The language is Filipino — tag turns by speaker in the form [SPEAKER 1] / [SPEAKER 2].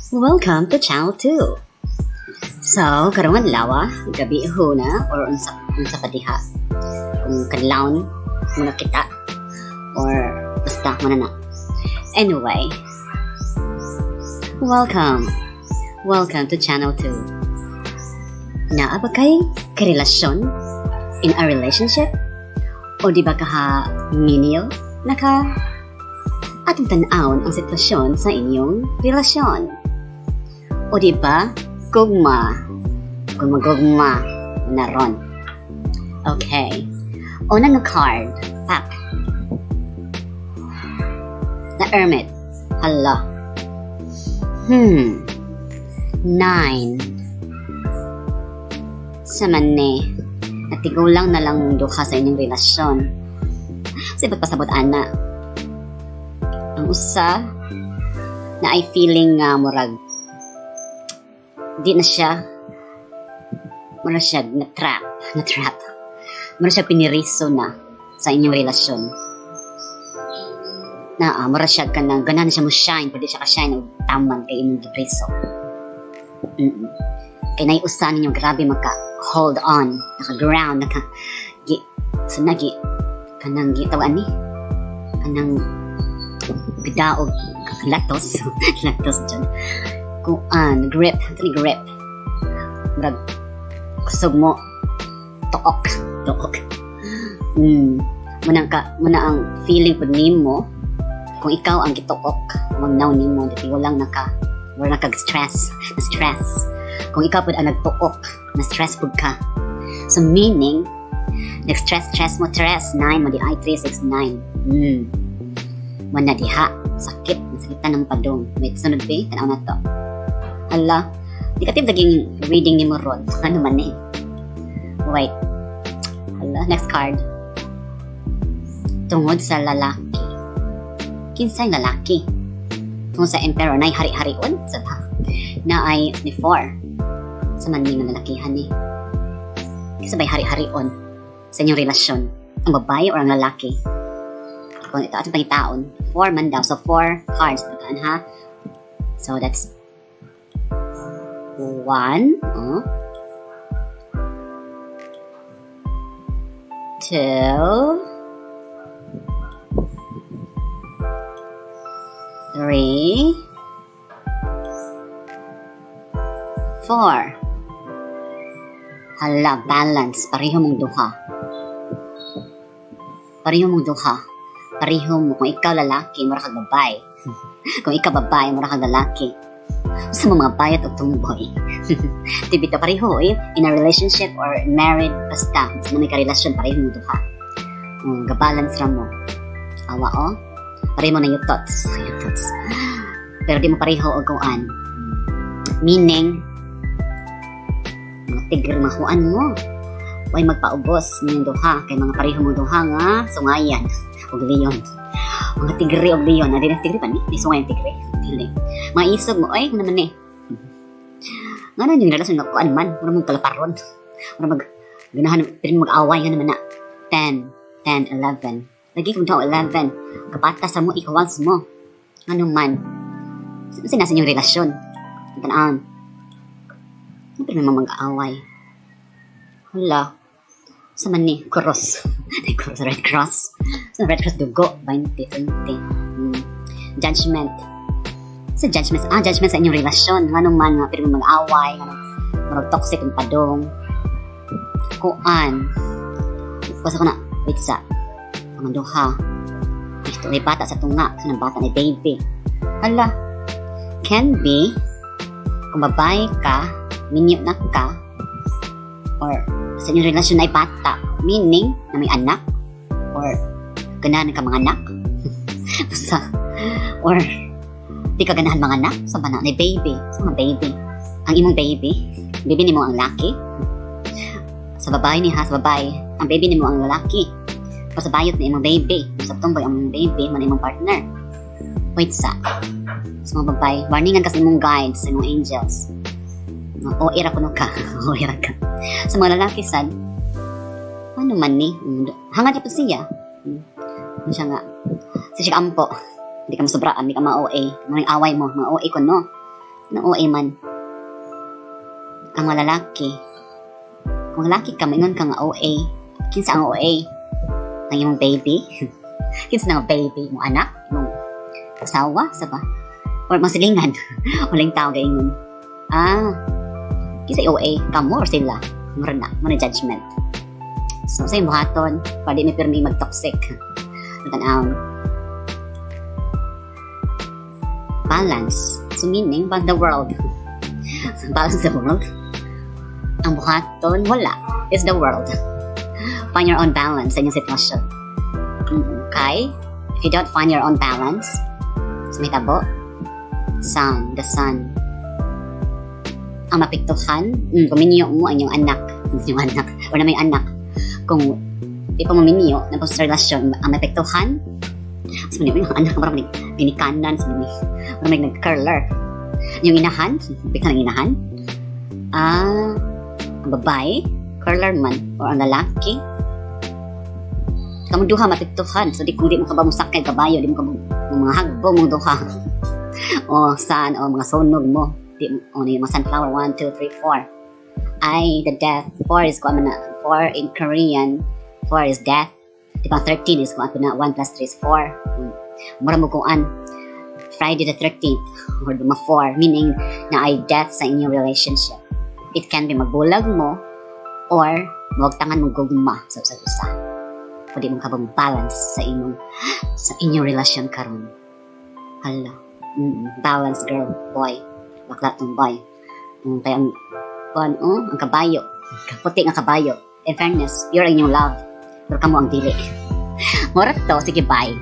[SPEAKER 1] Welcome to Channel 2. So, karong adlaw, gabi huna or unsa pa diha. Kung kadlawon muna kita or basta muna na. Anyway, welcome to Channel 2. Naa ba kay karelasyon in a relationship? O di ba kaha minil naka atong tan-awon ang sitwasyon sa inyong relasyon? O di ba gugma na ron. Okay. Una nga card. Pak. The Hermit. Hala. 9. Sa mani. Natigulang na lang duha sa inyong relasyon. Kasi pagpasabot ana. Ang usa na ay feeling nga murag di na siya mura siya na-trap mura siya piniriso na sa inyong relasyon na mura siya kanang ganahan siya mo shine pwede siya ka-shine o taman kay inyong depreso kay naiusan ninyo grabe maka hold on naka-ground sunagi kanang gitawaan ni kanang bidaog latos dyan kuan grip murag kusog mo took muna ang feeling pud nimo kung ikaw ang gituok magnaw nimo dili walang wala stress kung ikaw pud ang nagtuok na stress pud ka so meaning stress mo 9 mo di ay 369 mana diha sakitan ng padong wait sunod ba tanaw na to hala di ka naging reading ni mo ron ano man eh wait hala next card tungod sa lalaki kinsay lalaki tungod sa emperor na hari-harion sa na ay ni 4 sa man nga lalakihan ni kasabay hari-harion sa inyong relasyon ang babae or ang lalaki kung ito atong pangitaon 4 man daw so 4 cards ha so that's 1 2 3 4 hala balance pareho mong duha pareho mo kung ikaw lalaki mura kag babae kung ikaw babae mura kag lalaki sa mga bayat o tumboy tibito pareho in a relationship or married basta sa may karelasyon pareho mo duha gabalance ra mo awa pareho mo na yung thoughts pero di mo pareho o kuan meaning mga tigre makuan mo way magpaubos niyong duha kay mga pareho mo duha nga sungayan og leon mga tigre og leon na tigre pa ni sungayan tigre dili mga isog mo ay naman eh nga na yung relasyon na kuan man mura mong kalaparon mura ganahan pero mag-away nga naman na 10 11 lagi kung daw 11 kapatas sa mo ikawas mo ano man sinasa yung relasyon tanaan pero naman mag-away hala sa man ni cross red cross sa red cross dugo 20 judgment sa judgment sa inyong relasyon anong man nga pero mag-away marag toxic ang padong kuan basta ko na wait sa ang duha ito ay bata sa tunga sa bata ni baby hala can be kung babae ka minyo na ka or sa inyong relasyon ay bata meaning na may anak or ganahan ka mga anak or di ka ganahan mga anak sa bana ni baby sa mga baby ang imong baby ni mo ang laki sa babae ni sa babae ang baby ni mo ang lalaki o sa bayot ni imong baby sa tumboy ang baby man imong partner wait sa mga babae warningan ka sa imong guides sa imong angels o ira ko ka sa mga lalaki sad ano man ni hangad niya po siya siya nga siya ampo Hindi ka masobraan, hindi ka ma-OA. Maraming away mo, mga OA ko, no? na OA man. Ang mga lalaki, kung lalaki ka, maingon ka nga OA, kinsa ang OA? Ang imong baby? Kinsa na ang baby? Mong anak? Mong asawa? Saba? Or masilingan? Walang tao gayon. Kinsa OA? Kamo or sila? Muna judgment. So, sa yung buhaton, pwede may pirmi mag-toxic. Magtanawon. Balance. So, meaning, but the world. Balance the world. Ang buhaton, wala. It's the world. Find your own balance sa inyong sitwasyon. Okay? If you don't find your own balance, sumitabo, the sun. Ang mapiktuhan, kuminyo mo ang iyong anak, or na may anak. Kung di pa maminyo na po sa relasyon, ang mapiktuhan, so yung anak, marami ginikanan, marami nag-curler. Yung inahan, bigla ng inahan, ang babae, curler man, or ang lalaki, kamu duha mapiktuhan. So kung di mo ka ba musakay kabayo, di mo ka mga hagbo mong duha. O saan, o mga sunog mo. Di mo, mga sunflower, 1, 2, 3, 4. Ay, the death. 4 is kung na, 4 in Korean, 4 is death. Di ba, 13 is kung na, 1 plus 3 is 4. Mura mo kung Friday the 13th, or duma 4, meaning na ay death sa inyong relationship. It can be magbulag mo, or magtangan mong gugma sa usa. Pwede mong kabang balance sa inyong relasyon karon. Hala. Balance, girl, boy. Bakla tong boy. Kaya ang kabayo. Puti nga kabayo. In fairness, you're in your love. Pero kamo ang dili. Morat to, sige bye.